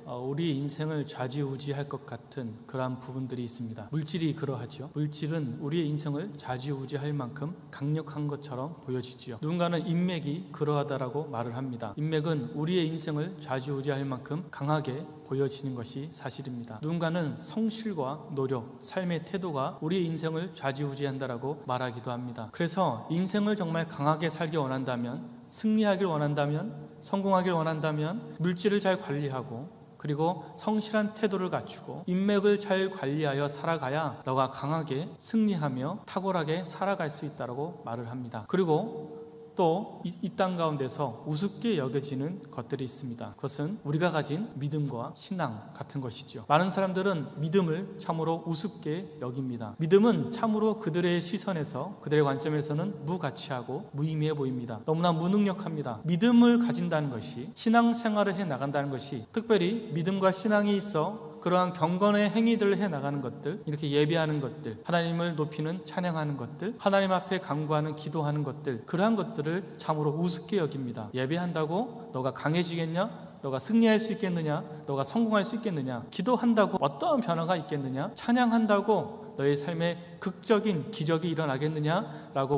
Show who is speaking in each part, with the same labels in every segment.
Speaker 1: 우리 인생을 좌지우지할 것 같은 그러한 부분들이 있습니다. 물질이 그러하죠. 물질은 우리의 인생을 좌지우지할 만큼 강력한 것처럼 보여지지요. 누군가는 인맥이 그러하다라고 말을 합니다. 인맥은 우리의 인생을 좌지우지할 만큼 강하게 보여지는 것이 사실입니다. 누군가는 성실과 노력, 삶의 태도가 우리의 인생을 좌지우지한다라고 말하기도 합니다. 그래서 인생을 정말 강하게 살기 원한다면, 승리하길 원한다면, 성공하길 원한다면 물질을 잘 관리하고 그리고 성실한 태도를 갖추고 인맥을 잘 관리하여 살아가야 너가 강하게 승리하며 탁월하게 살아갈 수 있다고 말을 합니다. 그리고 또 이 땅 가운데서 우습게 여겨지는 것들이 있습니다. 그것은 우리가 가진 믿음과 신앙 같은 것이죠. 많은 사람들은 믿음을 참으로 우습게 여깁니다. 믿음은 참으로 그들의 시선에서, 그들의 관점에서는 무가치하고 무의미해 보입니다. 너무나 무능력합니다. 믿음을 가진다는 것이, 신앙생활을 해나간다는 것이, 특별히 믿음과 신앙이 있어 그러한 경건의 행위들을 해나가는 것들, 이렇게 예배하는 것들, 하나님을 높이는 찬양하는 것들, 하나님 앞에 간구하는 기도하는 것들, 그러한 것들을 참으로 우습게 여깁니다. 예배한다고 너가 강해지겠냐? 너가 승리할 수 있겠느냐? 너가 성공할 수 있겠느냐? 기도한다고 어떠한 변화가 있겠느냐? 찬양한다고 너의 삶에 극적인 기적이 일어나겠느냐라고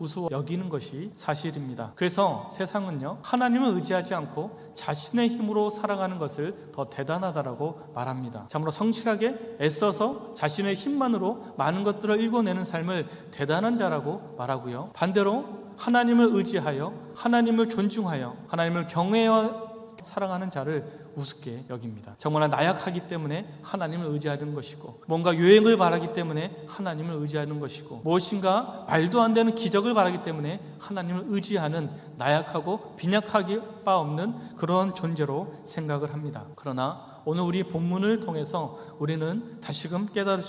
Speaker 1: 우스워 여기는 것이 사실입니다. 그래서 세상은요, 하나님을 의지하지 않고 자신의 힘으로 살아가는 것을 더 대단하다라고 말합니다. 참으로 성실하게 애써서 자신의 힘만으로 많은 것들을 일궈내는 삶을 대단한 자라고 말하고요, 반대로 하나님을 의지하여 하나님을 존중하여 하나님을 경외하여 사랑하는 자를 우습게 여깁니다. 정말 나약하기 때문에 하나님을 의지하는 것이고, 뭔가 유행을 바라기 때문에 하나님을 의지하는 것이고, 무엇인가 말도 안 되는 기적을 바라기 때문에 하나님을 의지하는 나약하고 빈약하기 바 없는 그런 존재로 생각을 합니다. 그러나 오늘 우리 본문을 통해서 우리는 다시금 깨달을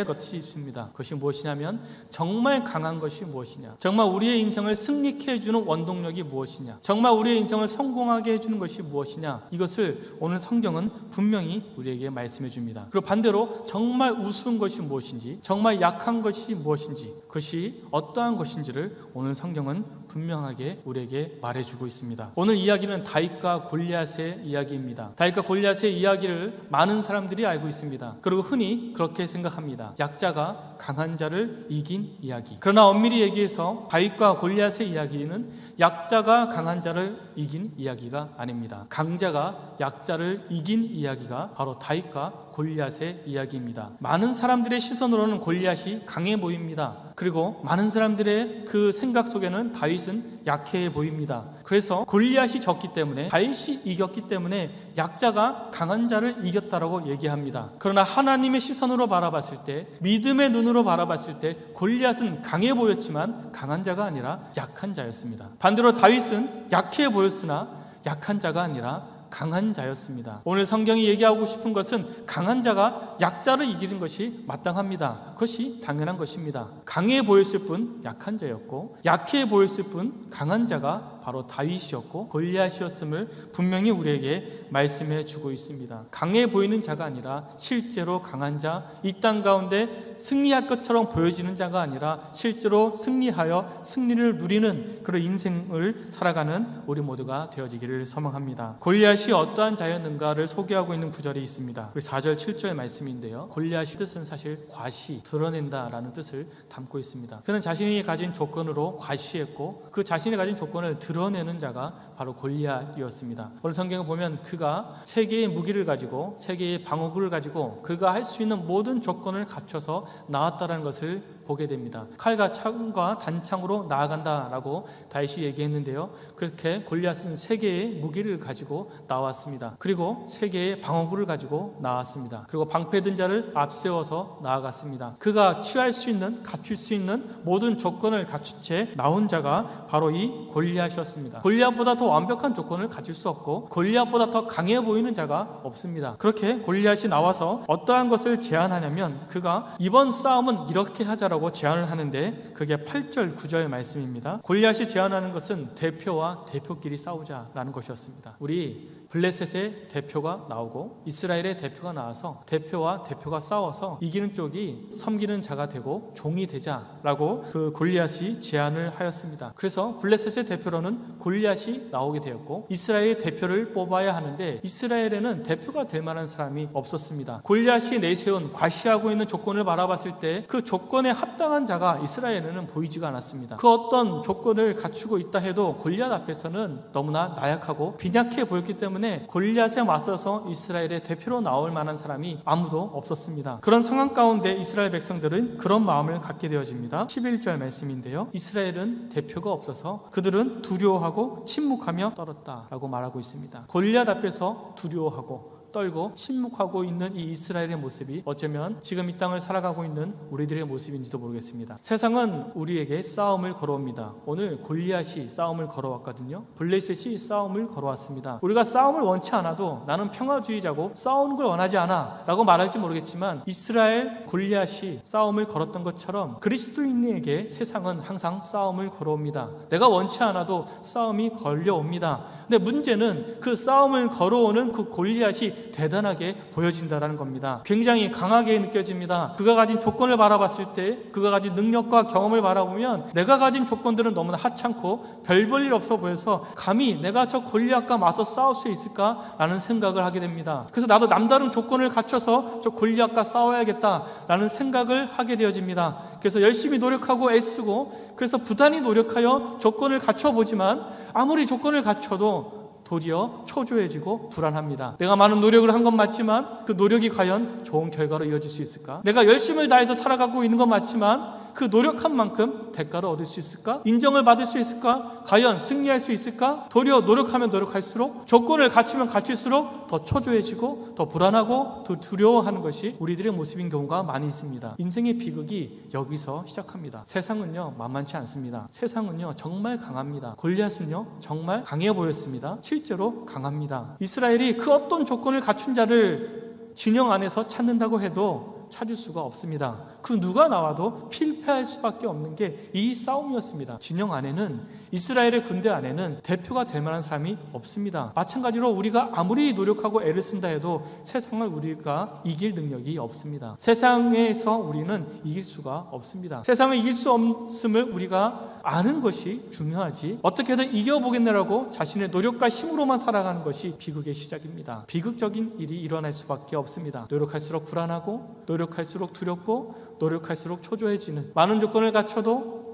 Speaker 1: 것이 있습니다. 그것이 무엇이냐면, 정말 강한 것이 무엇이냐, 정말 우리의 인생을 승리케 해주는 원동력이 무엇이냐, 정말 우리의 인생을 성공하게 해주는 것이 무엇이냐, 이것을 오늘 성경은 분명히 우리에게 말씀해 줍니다. 그리고 반대로 정말 우스운 것이 무엇인지, 정말 약한 것이 무엇인지, 그것이 어떠한 것인지를 오늘 성경은 분명하게 우리에게 말해주고 있습니다. 오늘 이야기는 다윗과 골리앗의 이야기입니다. 다윗과 골리앗의 이야기를 많은 사람들이 알고 있습니다. 그리고 흔히 그렇게 생각합니다. 약자가 강한 자를 이긴 이야기. 그러나 엄밀히 얘기해서 다윗과 골리앗의 이야기는 약자가 강한 자를 이긴 이야기가 아닙니다. 강자가 약자를 이긴 이야기가 바로 다윗과 골리앗의 이야기입니다. 많은 사람들의 시선으로는 골리앗이 강해 보입니다. 그리고 많은 사람들의 그 생각 속에는 다윗은 약해 보입니다. 그래서 골리앗이 졌기 때문에, 다윗이 이겼기 때문에 약자가 강한 자를 이겼다라고 얘기합니다. 그러나 하나님의 시선으로 바라봤을 때, 믿음의 눈으로 바라봤을 때 골리앗은 강해 보였지만 강한 자가 아니라 약한 자였습니다. 반대로 다윗은 약해 보였으나 약한 자가 아니라 강한 자였습니다. 오늘 성경이 얘기하고 싶은 것은 강한 자가 약자를 이기는 것이 마땅합니다. 그것이 당연한 것입니다. 강해 보였을 뿐 약한 자였고, 약해 보였을 뿐 강한 자가 바로 다윗이었고 골리앗이었음을 분명히 우리에게 말씀해 주고 있습니다. 강해 보이는 자가 아니라 실제로 강한 자, 이 땅 가운데 승리할 것처럼 보여지는 자가 아니라 실제로 승리하여 승리를 누리는 그런 인생을 살아가는 우리 모두가 되어지기를 소망합니다. 골리앗이 어떠한 자였는가를 소개하고 있는 구절이 있습니다. 4절 7절 말씀인데요, 골리앗의 뜻은 사실 과시, 드러낸다라는 뜻을 담고 있습니다. 그는 자신이 가진 조건으로 과시했고, 그 자신이 가진 조건을 드러내는 자가 바로 골리앗이었습니다. 오늘 성경을 보면 그가 세 개의 무기를 가지고, 세 개의 방어구를 가지고 그가 할 수 있는 모든 조건을 갖춰서 나왔다는 것을 보게 됩니다. 칼과 창과 단창으로 나아간다라고 다윗이 얘기했는데요, 그렇게 골리앗은 세 개의 무기를 가지고 나왔습니다. 그리고 세 개의 방어구를 가지고 나왔습니다. 그리고 방패든 자를 앞세워서 나아갔습니다. 그가 취할 수 있는, 갖출 수 있는 모든 조건을 갖춘 채 나온 자가 바로 이 골리앗이었습니다. 골리앗보다 더 완벽한 조건을 가질 수 없고, 골리앗보다 더 강해 보이는 자가 없습니다. 그렇게 골리앗이 나와서 어떠한 것을 제안하냐면, 그가 이번 싸움은 이렇게 하자라고 제안을 하는데, 그게 8절 9절 말씀입니다. 골리앗이 제안하는 것은 대표와 대표끼리 싸우자라는 것이었습니다. 우리 블레셋의 대표가 나오고 이스라엘의 대표가 나와서 대표와 대표가 싸워서 이기는 쪽이 섬기는 자가 되고 종이 되자라고 그 골리앗이 제안을 하였습니다. 그래서 블레셋의 대표로는 골리앗이 나오게 되었고 이스라엘의 대표를 뽑아야 하는데 이스라엘에는 대표가 될 만한 사람이 없었습니다. 골리앗이 내세운 과시하고 있는 조건을 바라봤을 때 그 조건에 합당한 자가 이스라엘에는 보이지가 않았습니다. 그 어떤 조건을 갖추고 있다 해도 골리앗 앞에서는 너무나 나약하고 빈약해 보였기 때문에 골리앗에 맞서서 이스라엘의 대표로 나올 만한 사람이 아무도 없었습니다. 그런 상황 가운데 이스라엘 백성들은 그런 마음을 갖게 되어집니다. 11절 말씀인데요. 이스라엘은 대표가 없어서 그들은 두려워하고 침묵하며 떨었다라고 말하고 있습니다. 골리앗 앞에서 두려워하고 떨고 침묵하고 있는 이 이스라엘의 모습이 어쩌면 지금 이 땅을 살아가고 있는 우리들의 모습인지도 모르겠습니다. 세상은 우리에게 싸움을 걸어옵니다. 오늘 골리앗이 싸움을 걸어왔거든요. 블레셋이 싸움을 걸어왔습니다. 우리가 싸움을 원치 않아도 나는 평화주의자고 싸우는 걸 원하지 않아 라고 말할지 모르겠지만 이스라엘 골리앗이 싸움을 걸었던 것처럼 그리스도인에게 세상은 항상 싸움을 걸어옵니다. 내가 원치 않아도 싸움이 걸려옵니다. 근데 문제는 그 싸움을 걸어오는 그 골리앗이 대단하게 보여진다는 겁니다. 굉장히 강하게 느껴집니다. 그가 가진 조건을 바라봤을 때 그가 가진 능력과 경험을 바라보면 내가 가진 조건들은 너무나 하찮고 별 볼 일 없어 보여서 감히 내가 저 골리앗과 맞서 싸울 수 있을까라는 생각을 하게 됩니다. 그래서 나도 남다른 조건을 갖춰서 저 골리앗과 싸워야겠다라는 생각을 하게 되어집니다. 그래서 열심히 노력하고 애쓰고 그래서 부단히 노력하여 조건을 갖춰보지만 아무리 조건을 갖춰도 도리어 초조해지고 불안합니다. 내가 많은 노력을 한 건 맞지만 그 노력이 과연 좋은 결과로 이어질 수 있을까? 내가 열심을 다해서 살아가고 있는 건 맞지만 그 노력한 만큼 대가를 얻을 수 있을까? 인정을 받을 수 있을까? 과연 승리할 수 있을까? 도리어 노력하면 노력할수록 조건을 갖추면 갖출수록 더 초조해지고 더 불안하고 더 두려워하는 것이 우리들의 모습인 경우가 많이 있습니다. 인생의 비극이 여기서 시작합니다. 세상은요 만만치 않습니다. 세상은요 정말 강합니다. 골리앗은요 정말 강해 보였습니다. 실제로 강합니다. 이스라엘이 그 어떤 조건을 갖춘 자를 진영 안에서 찾는다고 해도 찾을 수가 없습니다. 그 누가 나와도 필패할 수밖에 없는 게 이 싸움이었습니다. 진영 안에는 이스라엘의 군대 안에는 대표가 될 만한 사람이 없습니다. 마찬가지로 우리가 아무리 노력하고 애를 쓴다 해도 세상을 우리가 이길 능력이 없습니다. 세상에서 우리는 이길 수가 없습니다. 세상을 이길 수 없음을 우리가 아는 것이 중요하지 어떻게든 이겨보겠느라고 자신의 노력과 힘으로만 살아가는 것이 비극의 시작입니다. 비극적인 일이 일어날 수밖에 없습니다. 노력할수록 불안하고 노력할수록 두렵고 노력할수록 초조해지는 많은 조건을 갖춰도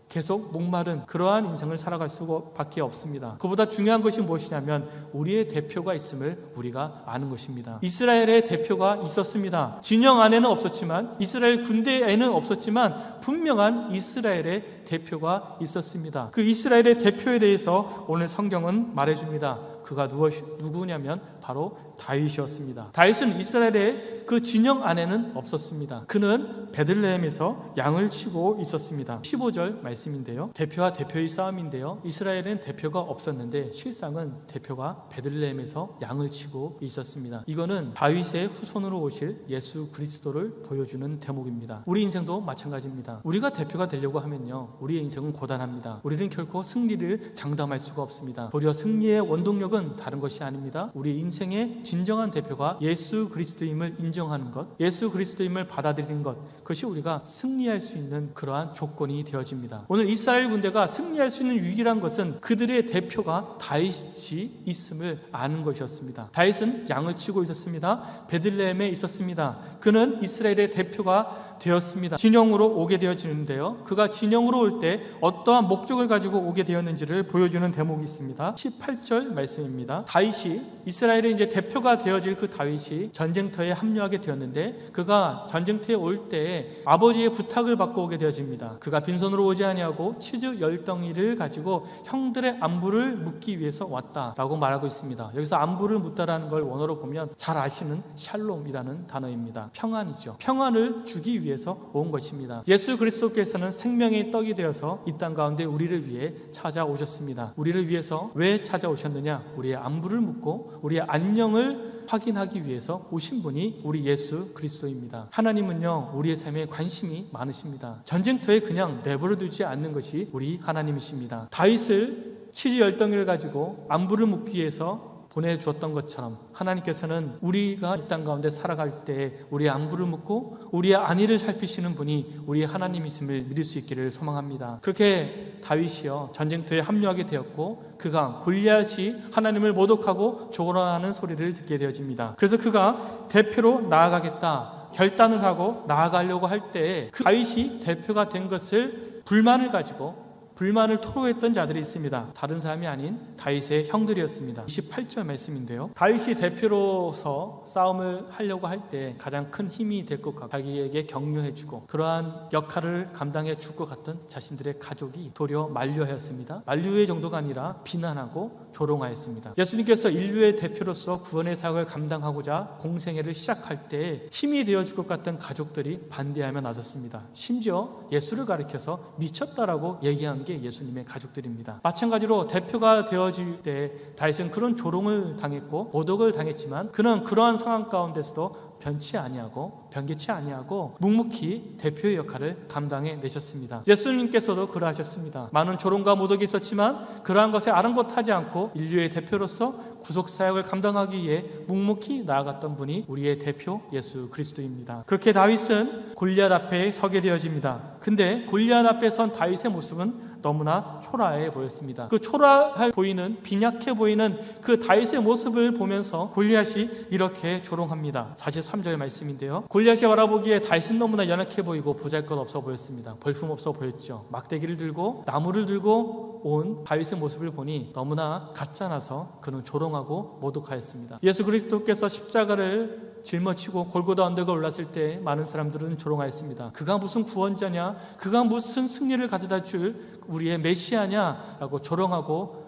Speaker 1: 계속 목마른 그러한 인생을 살아갈 수밖에 없습니다. 그보다 중요한 것이 무엇이냐면 우리의 대표가 있음을 우리가 아는 것입니다. 이스라엘의 대표가 있었습니다. 진영 안에는 없었지만 이스라엘 군대에는 없었지만 분명한 이스라엘의 대표가 있었습니다. 그 이스라엘의 대표에 대해서 오늘 성경은 말해줍니다. 그가 누구냐면 바로 다윗이었습니다. 다윗은 이스라엘의 그 진영 안에는 없었습니다. 그는 베들레헴에서 양을 치고 있었습니다. 15절 말씀인데요. 대표와 대표의 싸움인데요. 이스라엘은 대표가 없었는데 실상은 대표가 베들레헴에서 양을 치고 있었습니다. 이거는 다윗의 후손으로 오실 예수 그리스도를 보여주는 대목입니다. 우리 인생도 마찬가지입니다. 우리가 대표가 되려고 하면요. 우리의 인생은 고단합니다. 우리는 결코 승리를 장담할 수가 없습니다. 도리어 승리의 원동력은 다른 것이 아닙니다. 우리 인생의 진정한 대표가 예수 그리스도임을 인정하는 것, 예수 그리스도임을 받아들이는 것, 그것이 우리가 승리할 수 있는 그러한 조건이 되어집니다. 오늘 이스라엘 군대가 승리할 수 있는 유일한 것은 그들의 대표가 다윗이 있음을 아는 것이었습니다. 다윗은 양을 치고 있었습니다. 베들레헴에 있었습니다. 그는 이스라엘의 대표가 되었습니다. 진영으로 오게 되어지는데요. 그가 진영으로 올 때 어떠한 목적을 가지고 오게 되었는지를 보여주는 대목이 있습니다. 18절 말씀입니다. 다윗이 이스라엘의 이제 대표가 되어질 그 다윗이 전쟁터에 합류하게 되었는데 그가 전쟁터에 올 때 아버지의 부탁을 받고 오게 되어집니다. 그가 빈손으로 오지 아니하고 치즈 10덩이를 가지고 형들의 안부를 묻기 위해서 왔다라고 말하고 있습니다. 여기서 안부를 묻다라는 걸 원어로 보면 잘 아시는 샬롬이라는 단어입니다. 평안이죠. 평안을 주기 위해서 온 것입니다. 예수 그리스도께서는 생명의 떡이 되어서 이 땅 가운데 우리를 위해 찾아오셨습니다. 우리를 위해서 왜 찾아오셨느냐? 우리의 안부를 묻고 우리의 안녕을 확인하기 위해서 오신 분이 우리 예수 그리스도입니다. 하나님은요 우리의 삶에 관심이 많으십니다. 전쟁터에 그냥 내버려 두지 않는 것이 우리 하나님이십니다. 다윗을 치즈 10덩이를 가지고 안부를 묻기 위해서 보내주었던 것처럼 하나님께서는 우리가 이 땅 가운데 살아갈 때 우리의 안부를 묻고 우리의 안위를 살피시는 분이 우리의 하나님이심을 믿을 수 있기를 소망합니다. 그렇게 다윗이요 전쟁터에 합류하게 되었고 그가 골리앗이 하나님을 모독하고 조롱하는 소리를 듣게 되어집니다. 그래서 그가 대표로 나아가겠다 결단을 하고 나아가려고 할 때 그 다윗이 대표가 된 것을 불만을 가지고 불만을 토로했던 자들이 있습니다. 다른 사람이 아닌 다윗의 형들이었습니다. 28절 말씀인데요. 다윗이 대표로서 싸움을 하려고 할 때 가장 큰 힘이 될 것 같고 자기에게 격려해주고 그러한 역할을 감당해 줄 것 같던 자신들의 가족이 도리어 만류하였습니다. 만류의 정도가 아니라 비난하고 조롱하였습니다. 예수님께서 인류의 대표로서 구원의 사역을 감당하고자 공생애를 시작할 때 힘이 되어줄 것 같던 가족들이 반대하며 나섰습니다. 심지어 예수를 가리켜서 미쳤다라고 얘기한 게 예수님의 가족들입니다. 마찬가지로 대표가 되어질 때 다윗은 그런 조롱을 당했고 모독을 당했지만 그는 그러한 상황 가운데서도 변치 아니하고 변개치 아니하고 묵묵히 대표의 역할을 감당해 내셨습니다. 예수님께서도 그러하셨습니다. 많은 조롱과 모독이 있었지만 그러한 것에 아랑곳하지 않고 인류의 대표로서 구속사역을 감당하기 위해 묵묵히 나아갔던 분이 우리의 대표 예수 그리스도입니다. 그렇게 다윗은 골리앗 앞에 서게 되어집니다. 근데 골리앗 앞에 선 다윗의 모습은 너무나 초라해 보였습니다. 그 초라해 보이는 빈약해 보이는 그 다윗의 모습을 보면서 골리앗이 이렇게 조롱합니다. 43절 말씀인데요. 골리앗이 바라보기에 다윗은 너무나 연약해 보이고 보잘것없어 보였습니다. 볼품없어 보였죠. 막대기를 들고 나무를 들고 온 다윗의 모습을 보니 너무나 가짜나서 그는 조롱하고 모독하였습니다. 예수 그리스도께서 십자가를 짊어지고 골고다 언덕에 올랐을 때 많은 사람들은 조롱하였습니다. 그가 무슨 구원자냐? 그가 무슨 승리를 가져다 줄 우리의 메시아냐? 라고 조롱하고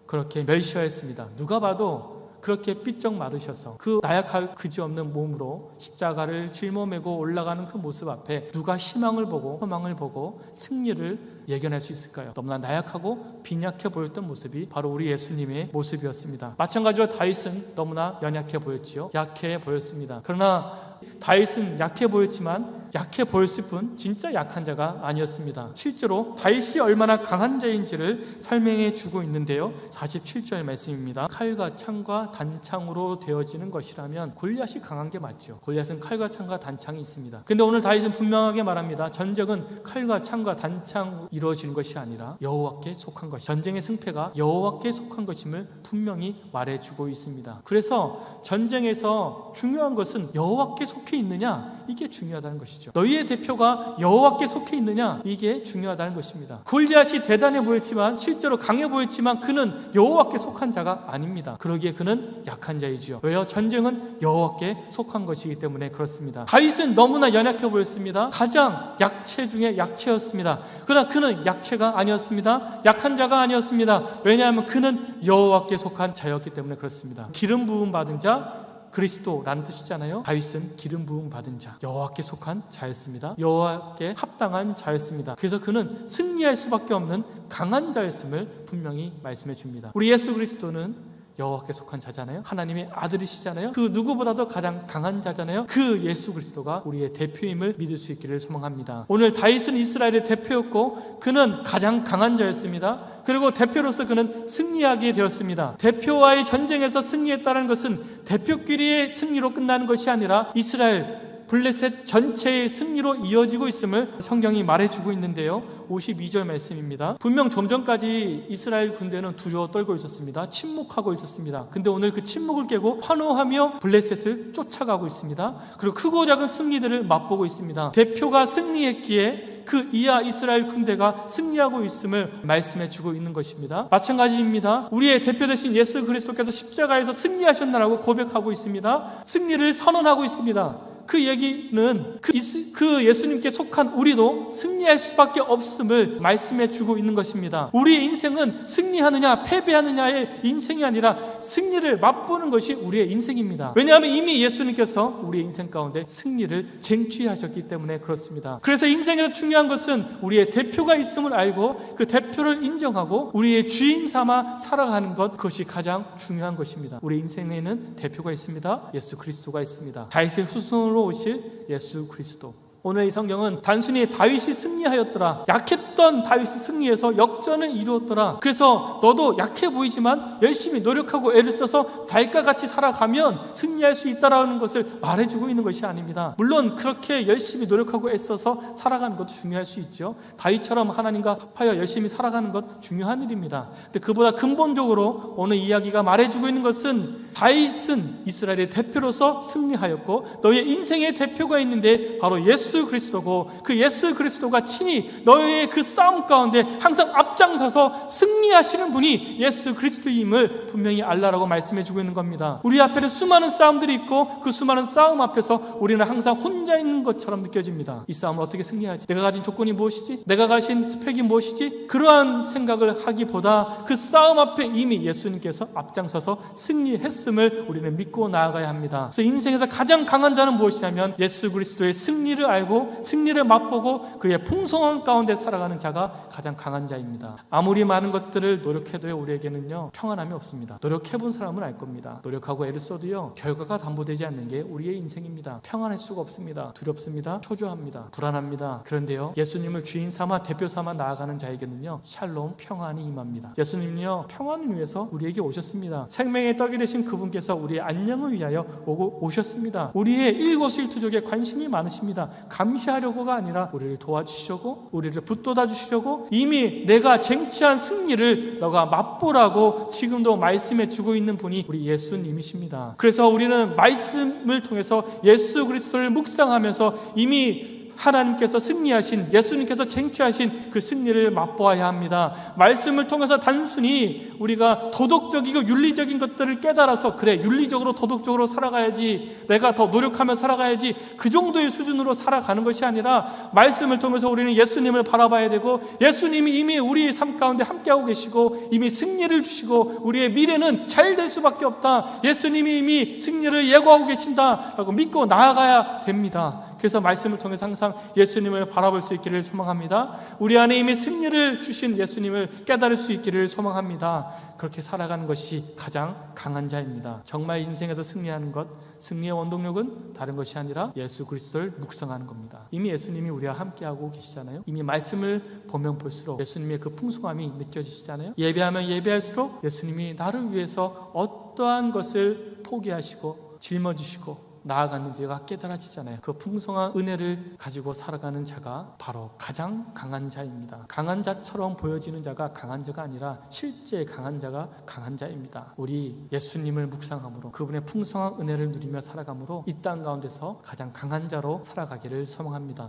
Speaker 1: 그렇게 멸시하였습니다. 누가 봐도 그렇게 삐쩍 마르셔서 그 나약할 그지없는 몸으로 십자가를 짊어매고 올라가는 그 모습 앞에 누가 희망을 보고 소망을 보고 승리를 예견할 수 있을까요? 너무나 나약하고 빈약해 보였던 모습이 바로 우리 예수님의 모습이었습니다. 마찬가지로 다윗은 너무나 연약해 보였지요. 약해 보였습니다. 그러나 다윗은 약해 보였지만 약해 보였을 뿐 진짜 약한 자가 아니었습니다. 실제로 다윗이 얼마나 강한 자인지를 설명해 주고 있는데요. 47절 말씀입니다. 칼과 창과 단창으로 되어지는 것이라면 골리앗이 강한 게 맞죠. 골리앗은 칼과 창과 단창이 있습니다. 근데 오늘 다윗은 분명하게 말합니다. 전쟁은 칼과 창과 단창으로 이루어지는 것이 아니라 여호와께 속한 것, 전쟁의 승패가 여호와께 속한 것임을 분명히 말해주고 있습니다. 그래서 전쟁에서 중요한 것은 여호와께 속해 있느냐, 이게 중요하다는 것이죠. 너희의 대표가 여호와께 속해 있느냐, 이게 중요하다는 것입니다. 골리앗이 대단해 보였지만 실제로 강해 보였지만 그는 여호와께 속한 자가 아닙니다. 그러기에 그는 약한 자이지요. 왜요? 전쟁은 여호와께 속한 것이기 때문에 그렇습니다. 다윗은 너무나 연약해 보였습니다. 가장 약체 중에 약체였습니다. 그러나 그는 약체가 아니었습니다. 약한 자가 아니었습니다. 왜냐하면 그는 여호와께 속한 자였기 때문에 그렇습니다. 기름 부음 받은 자 그리스도라는 뜻이잖아요. 다윗은 기름 부음 받은 자, 여호와께 속한 자였습니다. 여호와께 합당한 자였습니다. 그래서 그는 승리할 수밖에 없는 강한 자였음을 분명히 말씀해 줍니다. 우리 예수 그리스도는 여호와께 속한 자잖아요. 하나님의 아들이시잖아요. 그 누구보다도 가장 강한 자잖아요. 그 예수 그리스도가 우리의 대표임을 믿을 수 있기를 소망합니다. 오늘 다윗은 이스라엘의 대표였고 그는 가장 강한 자였습니다. 그리고 대표로서 그는 승리하게 되었습니다. 대표와의 전쟁에서 승리했다는 것은 대표끼리의 승리로 끝나는 것이 아니라 이스라엘 블레셋 전체의 승리로 이어지고 있음을 성경이 말해주고 있는데요. 52절 말씀입니다. 분명 좀 전까지 이스라엘 군대는 두려워 떨고 있었습니다. 침묵하고 있었습니다. 근데 오늘 그 침묵을 깨고 환호하며 블레셋을 쫓아가고 있습니다. 그리고 크고 작은 승리들을 맛보고 있습니다. 대표가 승리했기에 그 이하 이스라엘 군대가 승리하고 있음을 말씀해 주고 있는 것입니다. 마찬가지입니다. 우리의 대표 되신 예수 그리스도께서 십자가에서 승리하셨나라고 고백하고 있습니다. 승리를 선언하고 있습니다. 그 얘기는 그 예수님께 속한 우리도 승리할 수밖에 없음을 말씀해 주고 있는 것입니다. 우리의 인생은 승리하느냐 패배하느냐의 인생이 아니라 승리를 맛보는 것이 우리의 인생입니다. 왜냐하면 이미 예수님께서 우리의 인생 가운데 승리를 쟁취하셨기 때문에 그렇습니다. 그래서 인생에서 중요한 것은 우리의 대표가 있음을 알고 그 대표를 인정하고 우리의 주인 삼아 살아가는 것, 그것이 가장 중요한 것입니다. 우리 인생에는 대표가 있습니다. 예수 그리스도가 있습니다. 다윗의 후손으로 오실 예수 그리스도, 오늘 이 성경은 단순히 다윗이 승리하였더라, 약했던 다윗이 승리해서 역전을 이루었더라, 그래서 너도 약해 보이지만 열심히 노력하고 애를 써서 다윗과 같이 살아가면 승리할 수 있다라는 것을 말해주고 있는 것이 아닙니다. 물론 그렇게 열심히 노력하고 애써서 살아가는 것도 중요할 수 있죠. 다윗처럼 하나님과 합하여 열심히 살아가는 것 중요한 일입니다. 근데 그보다 근본적으로 오늘 이야기가 말해주고 있는 것은 다윗은 이스라엘의 대표로서 승리하였고 너의 인생의 대표가 있는데 바로 예수 그리스도고, 그 예수 그리스도가 친히 너의 그 싸움 가운데 항상 앞장서서 승리하시는 분이 예수 그리스도임을 분명히 알라라고 말씀해주고 있는 겁니다. 우리 앞에는 수많은 싸움들이 있고 그 수많은 싸움 앞에서 우리는 항상 혼자 있는 것처럼 느껴집니다. 이 싸움을 어떻게 승리하지? 내가 가진 조건이 무엇이지? 내가 가진 스펙이 무엇이지? 그러한 생각을 하기보다 그 싸움 앞에 이미 예수님께서 앞장서서 승리했음을 우리는 믿고 나아가야 합니다. 그래서 인생에서 가장 강한 자는 무엇이냐면 예수 그리스도의 승리를 알고 승리를 맛보고 그의 풍성한 가운데 살아가는 자가 가장 강한 자입니다. 아무리 많은 것들을 노력해도 우리에게는요 평안함이 없습니다. 노력해본 사람은 알 겁니다. 노력하고 애를 써도요 결과가 담보되지 않는 게 우리의 인생입니다. 평안할 수가 없습니다. 두렵습니다. 초조합니다. 불안합니다. 그런데요 예수님을 주인 삼아 대표 삼아 나아가는 자에게는요 샬롬 평안이 임합니다. 예수님은요 평안을 위해서 우리에게 오셨습니다. 생명의 떡이 되신 그분께서 우리의 안녕을 위하여 오셨습니다. 우리의 일거수일투족에 관심이 많으십니다. 감시하려고가 아니라 우리를 도와주시려고, 우리를 붙돋아 주시려고, 이미 내가 쟁취한 승리를 너가 맛보라고 지금도 말씀해 주고 있는 분이 우리 예수님이십니다. 그래서 우리는 말씀을 통해서 예수 그리스도를 묵상하면서 이미 하나님께서 승리하신, 예수님께서 쟁취하신 그 승리를 맛보아야 합니다. 말씀을 통해서 단순히 우리가 도덕적이고 윤리적인 것들을 깨달아서 그래 윤리적으로 도덕적으로 살아가야지, 내가 더 노력하며 살아가야지, 그 정도의 수준으로 살아가는 것이 아니라 말씀을 통해서 우리는 예수님을 바라봐야 되고, 예수님이 이미 우리의 삶 가운데 함께하고 계시고 이미 승리를 주시고 우리의 미래는 잘 될 수밖에 없다, 예수님이 이미 승리를 예고하고 계신다라고 믿고 나아가야 됩니다. 그래서 말씀을 통해서 항상 예수님을 바라볼 수 있기를 소망합니다. 우리 안에 이미 승리를 주신 예수님을 깨달을 수 있기를 소망합니다. 그렇게 살아가는 것이 가장 강한 자입니다. 정말 인생에서 승리하는 것, 승리의 원동력은 다른 것이 아니라 예수 그리스도를 묵상하는 겁니다. 이미 예수님이 우리와 함께하고 계시잖아요. 이미 말씀을 보면 볼수록 예수님의 그 풍성함이 느껴지시잖아요. 예배하면 예배할수록 예수님이 나를 위해서 어떠한 것을 포기하시고 짊어지시고 나아갔는지가 깨달아지잖아요. 그 풍성한 은혜를 가지고 살아가는 자가 바로 가장 강한 자입니다. 강한 자처럼 보여지는 자가 강한 자가 아니라 실제 강한 자가 강한 자입니다. 우리 예수님을 묵상함으로 그분의 풍성한 은혜를 누리며 살아감으로 이 땅 가운데서 가장 강한 자로 살아가기를 소망합니다.